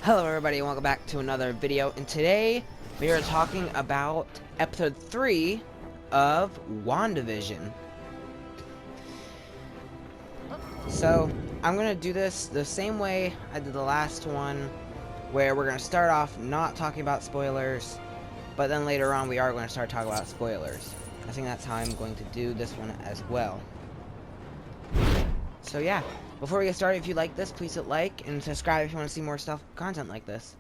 Hello everybody and welcome back to another video, and today we are talking about episode 3 of WandaVision. So I'm gonna do this the same way I did the last one, where we're gonna start off not talking about spoilers, but then later on we are going to start talking about spoilers. I think that's how I'm going to do this one as well. So yeah, before we get started, if you like this, please hit like and subscribe if you want to see more content like this.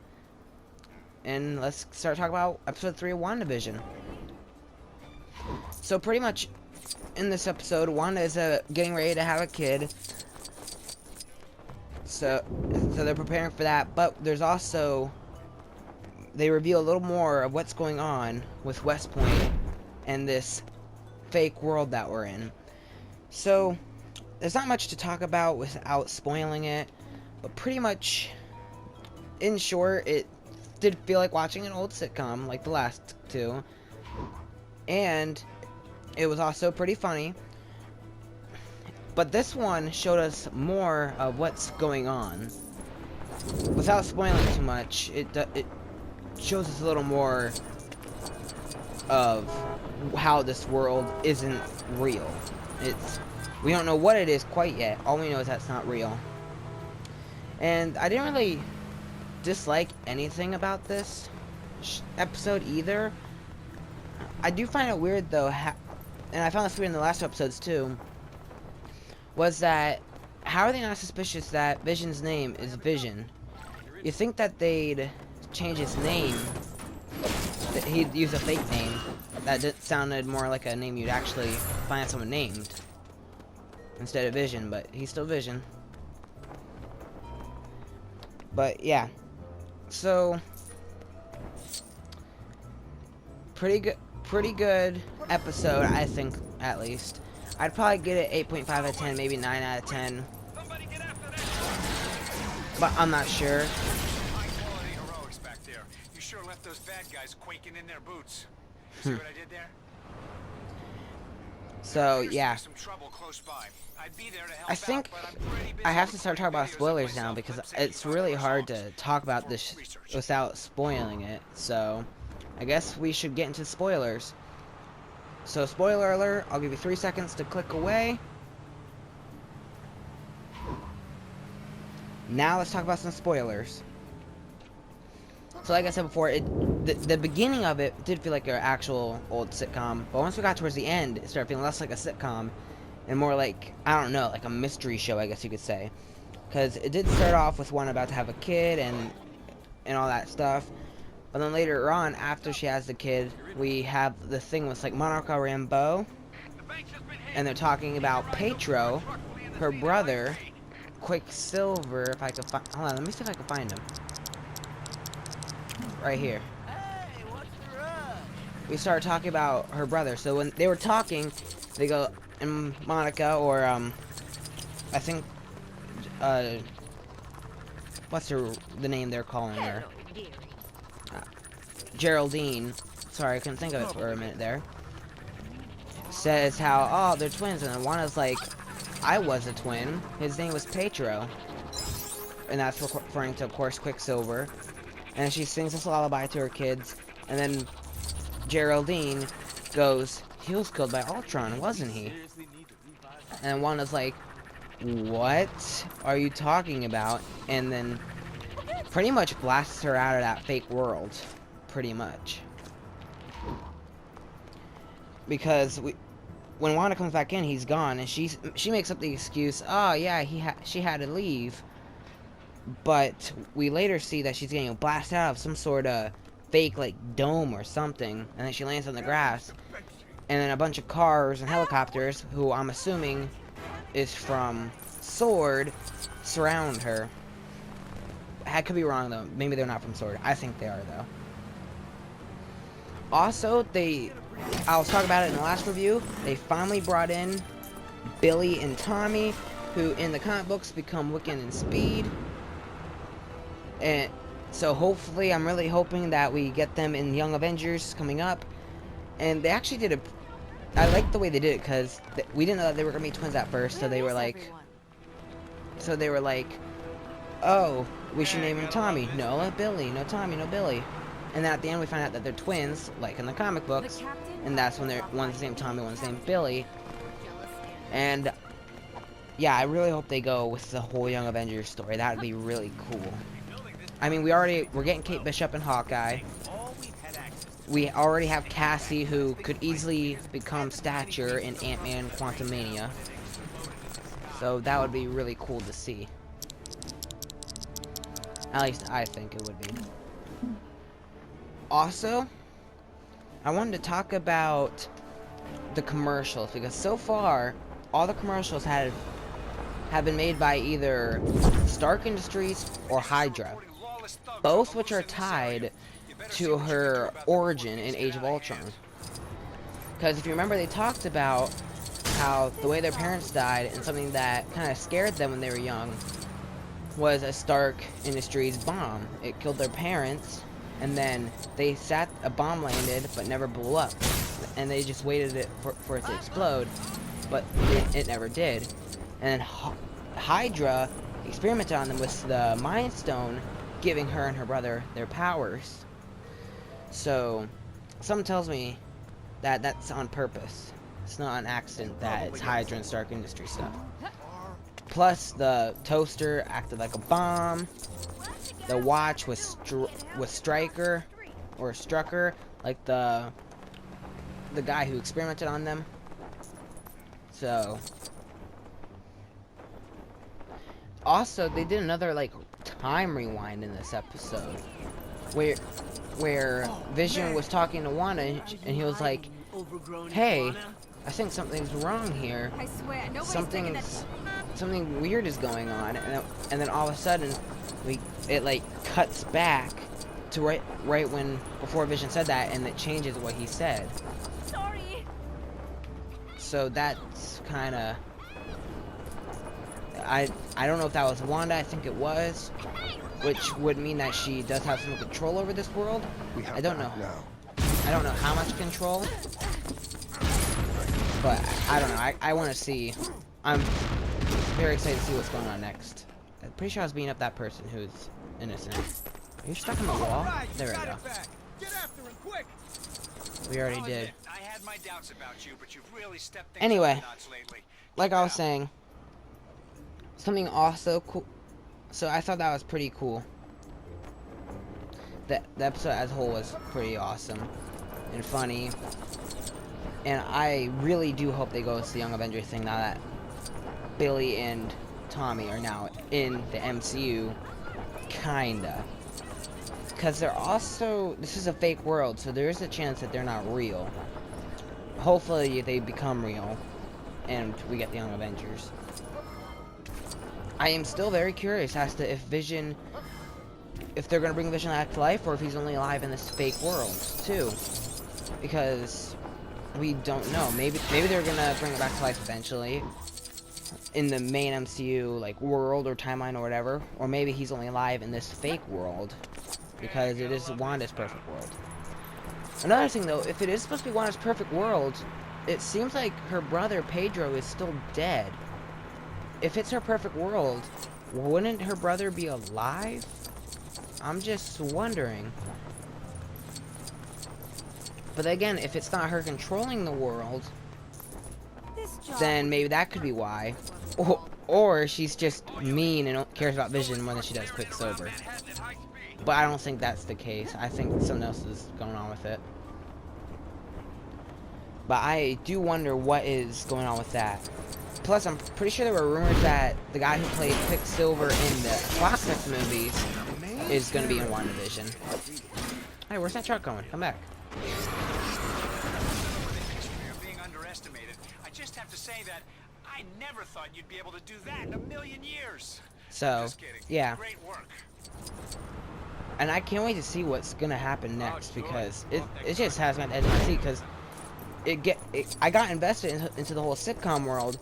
And let's start talking about episode 3 of WandaVision. So pretty much in this episode, Wanda is getting ready to have a kid. So they're preparing for that, but there's also, they reveal a little more of what's going on with West Point and this fake world that we're in. So there's not much to talk about without spoiling it, but pretty much, in short, it did feel like watching an old sitcom like the last two, and it was also pretty funny. But this one showed us more of what's going on. Without spoiling too much, it shows us a little more of how this world isn't real. We don't know what it is quite yet. All we know is that's not real. And I didn't really dislike anything about this episode either. I do find it weird though, and I found this weird in the last episodes too, was that how are they not suspicious that Vision's name is Vision? You think that they'd change his name, that he'd use a fake name that sounded more like a name you'd actually find someone named instead of Vision, but he's still Vision. But yeah, so pretty good episode, I think, at least. I'd probably get it 8.5 out of 10, maybe 9 out of 10, but I'm not sure. High quality heroics back there. You sure left those bad guys quaking in their boots. See what I did there? So yeah, Some trouble close by. I'd be there to help I think out, but I'm pretty busy I have to with start talking about videos of spoilers now myself because lip-syncing it's really popular hard songs. to talk about this Research. without spoiling it. So I guess we should get into spoilers. So spoiler alert, I'll give you 3 seconds to click away. Now let's talk about some spoilers. So like I said before, the beginning of it did feel like an actual old sitcom, but once we got towards the end, it started feeling less like a sitcom and more like, I don't know, like a mystery show, I guess you could say. Because it did start off with one about to have a kid and all that stuff, but then later on, after she has the kid, we have the thing with like Monica Rambeau, and they're talking about Petro, her brother, Quicksilver. If I could find, hold on, let me see if I can find him. Right here. We started talking about her brother. So when they were talking, they go, and Monica, or I think, what's the name they're calling her? Geraldine. Sorry, I couldn't think of it for a minute there. Says how, oh, they're twins, and Wanda's like, I was a twin. His name was Petro, and that's referring to, of course, Quicksilver. And she sings this lullaby to her kids, and then Geraldine goes, he was killed by Ultron, wasn't he? And Wanda's like, what are you talking about? And then pretty much blasts her out of that fake world, pretty much. Because when Wanda comes back in, he's gone, and she makes up the excuse, oh yeah, she had to leave. But we later see that she's getting blasted out of some sort of fake, like, dome or something, and then she lands on the grass, and then a bunch of cars and helicopters, who I'm assuming is from S.W.O.R.D., surround her. I could be wrong, though. Maybe they're not from S.W.O.R.D. I think they are, though. Also, I was talking about it in the last review, they finally brought in Billy and Tommy, who in the comic books become Wiccan and Speed. And so hopefully, I'm really hoping that we get them in Young Avengers coming up. And they actually did I like the way they did it, because we didn't know that they were going to be twins at first, so they were like, oh, we should name him Tommy. No, Billy. No Tommy, no Billy. And then at the end we find out that they're twins, like in the comic books. And that's when they're one's named Tommy, one's named Billy. And yeah, I really hope they go with the whole Young Avengers story. That would be really cool. I mean, we're getting Kate Bishop and Hawkeye. We already have Cassie, who could easily become Stature in Ant-Man Quantumania. So that would be really cool to see. At least I think it would be. Also, I wanted to talk about the commercials, because so far all the commercials have been made by either Stark Industries or Hydra, both which are tied to her origin in Age of Ultron. Because if you remember, they talked about how the way their parents died, and something that kind of scared them when they were young, was a Stark Industries bomb. It killed their parents, and then a bomb landed but never blew up, and they just waited for it to explode, but it never did. And then Hydra experimented on them with the Mind Stone, giving her and her brother their powers. So something tells me that that's on purpose. It's not an accident that it's Hydra and Stark Industries stuff. Plus, the toaster acted like a bomb. The watch was Stryker, or Strucker, like the guy who experimented on them. So, also they did another like time rewind in this episode, where Vision was talking to Wanda, and he was like, "Hey, I think something's wrong here. Something weird is going on." And then all of a sudden, it like cuts back to right when before Vision said that, and it changes what he said. Sorry. So that's kind of, I don't know if that was Wanda. I think it was, which would mean that she does have some control over this world. I don't know. I don't know how much control, but I don't know. I want to see. I'm very excited to see what's going on next. I'm pretty sure I was beating up that person who's innocent. Are you stuck in the wall? There we go. We already did. I had my doubts about you, but you've really stepped things Anyway, up a notch lately. like I was saying, something also cool. So I thought that was pretty cool. The episode as a whole was pretty awesome and funny. And I really do hope they go with the Young Avengers thing now that Billy and Tommy are now in the MCU, kinda. Because they're also, this is a fake world, so there is a chance that they're not real. Hopefully they become real, and we get the Young Avengers. I am still very curious as to if Vision, if they're going to bring Vision back to life, or if he's only alive in this fake world, too. Because we don't know. Maybe they're going to bring it back to life eventually, in the main MCU, like, world or timeline or whatever. Or maybe he's only alive in this fake world, because it is Wanda's perfect world. Another thing, though, if it is supposed to be Wanda's perfect world, it seems like her brother Pedro is still dead. If it's her perfect world, wouldn't her brother be alive? I'm just wondering. But again, if it's not her controlling the world, then maybe that could be why. Or she's just mean and cares about Vision more than she does Quicksilver. But I don't think that's the case. I think something else is going on with it. But I do wonder what is going on with that. Plus, I'm pretty sure there were rumors that the guy who played Quicksilver in the Fox movies is going to be in WandaVision. Hey, where's that truck going? Come back. Being underestimated. I just have to say that I never thought you'd be able to do that in a million years. So, Just kidding. yeah. Great work. And I can't wait to see what's going to happen next, because it just has me at the edge of my seat, because I got invested into the whole sitcom world,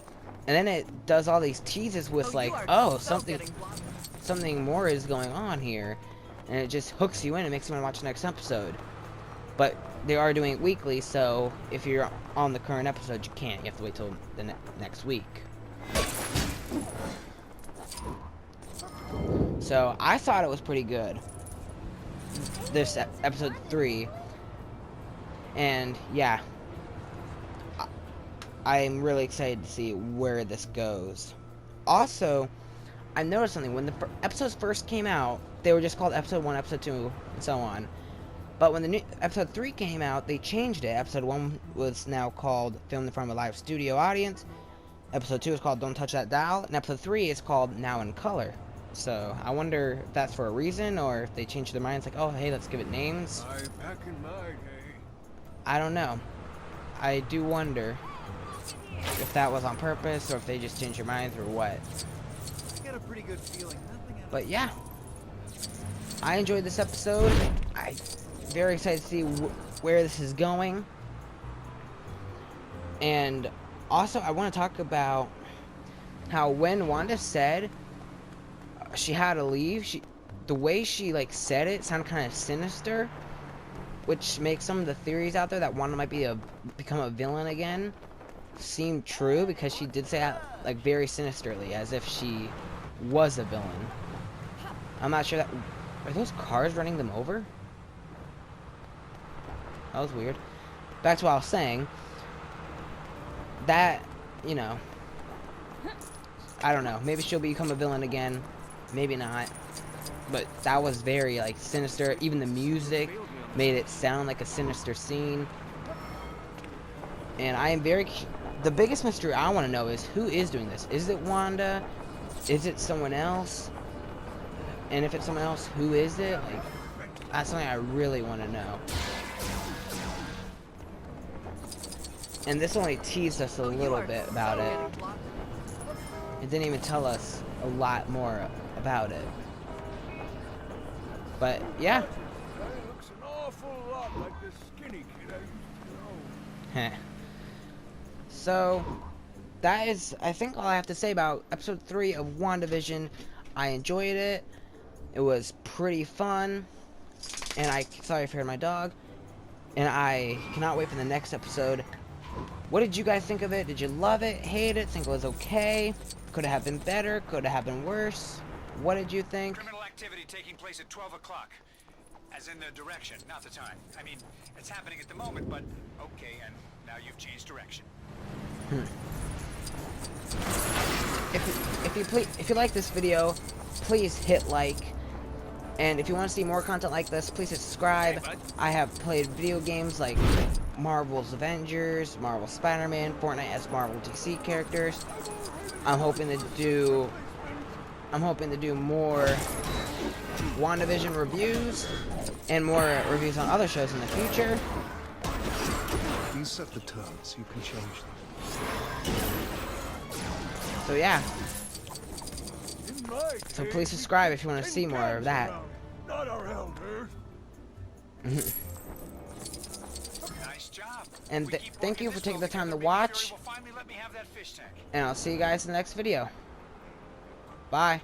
and then it does all these teases with like, oh, something more is going on here, and it just hooks you in and makes you want to watch the next episode. But they are doing it weekly, so if you're on the current episode, you can't. You have to wait till the next week. So I thought it was pretty good. This episode 3. And yeah, I'm really excited to see where this goes. Also, I noticed something. When the episodes first came out, they were just called episode 1, episode 2, and so on. But when the new episode 3 came out, they changed it. Episode 1 was now called Filmed in Front of a Live Studio Audience. Episode 2 is called Don't Touch That Dial. And episode 3 is called Now in Color. So, I wonder if that's for a reason, or if they changed their minds, like, oh, hey, let's give it names. Back in my day. I don't know. I do wonder if that was on purpose, or if they just changed their minds, or what. I got a pretty good feeling. But yeah, I enjoyed this episode. I'm very excited to see where this is going. And also, I want to talk about how when Wanda said she had to leave, the way she like said it sounded kind of sinister, which makes some of the theories out there that Wanda might become a villain again seem true, because she did say that like very sinisterly, as if she was a villain. I'm not sure that... Are those cars running them over? That was weird. Back to what I was saying. That, you know... I don't know. Maybe she'll become a villain again. Maybe not. But that was very, like, sinister. Even the music made it sound like a sinister scene. And I am very... The biggest mystery I want to know is who is doing this. Is it Wanda? Is it someone else? And if it's someone else, who is it? Like, that's something I really want to know. And this only teased us a little bit about it. It didn't even tell us a lot more about it. But yeah. That looks an awful lot like the skinny kid I used to know. So, that is, I think, all I have to say about episode 3 of WandaVision. I enjoyed it. It was pretty fun. And sorry if you heard my dog. And I cannot wait for the next episode. What did you guys think of it? Did you love it? Hate it? Think it was okay? Could it have been better? Could it have been worse? What did you think? Criminal activity taking place at 12 o'clock. As in the direction, not the time. I mean, it's happening at the moment, but okay, and now you've changed direction. If you like this video, please hit like. And if you want to see more content like this, please subscribe. I have played video games like Marvel's Avengers, Marvel Spider-Man, Fortnite as Marvel DC characters. I'm hoping to do more WandaVision reviews and more reviews on other shows in the future. You set the terms, you can change them. So yeah. In my So case, please subscribe if you want to see more of that. Not around Earth. Nice job. And thank you for taking the time to watch. And I'll see you guys in the next video. Bye.